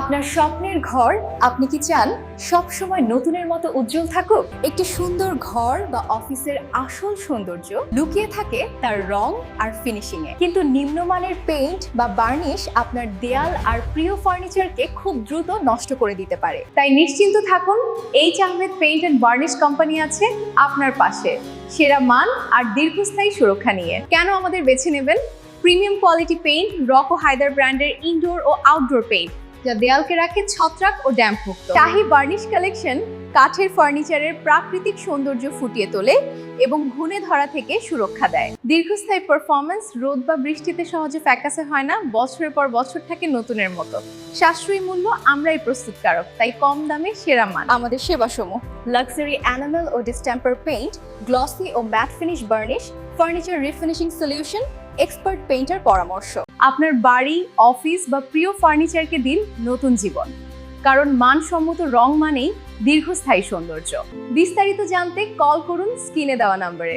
আপনার স্বপ্নের ঘর আপনি কি চান সব সময় নতুনের মতো উজ্জ্বল থাকুক? একটি সুন্দর ঘর বা অফিসের আসল সৌন্দর্য লুকিয়ে থাকে তার রং আর ফিনিশিং এ। কিন্তু নিম্নমানের পেইন্ট বা বার্নিশ আপনার দেয়াল আর প্রিয় ফার্নিচারকে খুব দ্রুত নষ্ট করে দিতে পারে। তাই নিশ্চিন্ত থাকুন, H Ahmed paint and varnish company আছে আপনার পাশে, সেরা মান আর দীর্ঘস্থায়ী সুরক্ষা নিয়ে। কেন আমাদের বেছে নেবেন? প্রিমিয়াম কোয়ালিটি পেইন্ট, রক ও হায়দার ব্র্যান্ডের ইনডোর ও আউটডোর পেইন্ট যা দেয়ালকে রাখে ছত্রাক ও ড্যাম্প মুক্ত। শাহী বার্নিশ কালেকশন কাঠের ফার্নিচারের প্রাকৃতিক সৌন্দর্য ফুটিয়ে তোলে এবং ঘুণে ধরা থেকে সুরক্ষা দেয়। দীর্ঘস্থায়ী পারফরমেন্স, রোদ বা বৃষ্টিতে সহজে ফ্যাকাসে হয় না, বছরের পর বছর থাকে নতুনের মতো। সাশ্রয়ী মূল্য, আমরাই প্রস্তুতকারক, তাই কম দামে সেরা মান। আমাদের সেবাসমূহ: লাক্সারি এনামেল ও ডিস্টেম্পার পেইন্ট, গ্লসি ও matt finish varnish, furniture refinishing solution, expert painter পরামর্শ। আপনার বাড়ি, অফিস বা প্রিয় ফার্নিচারকে দিন নতুন জীবন, কারণ মানসম্মত রং মানেই দীর্ঘস্থায়ী সৌন্দর্য। বিস্তারিত জানতে কল করুন স্ক্রিনে দেওয়া নম্বরে।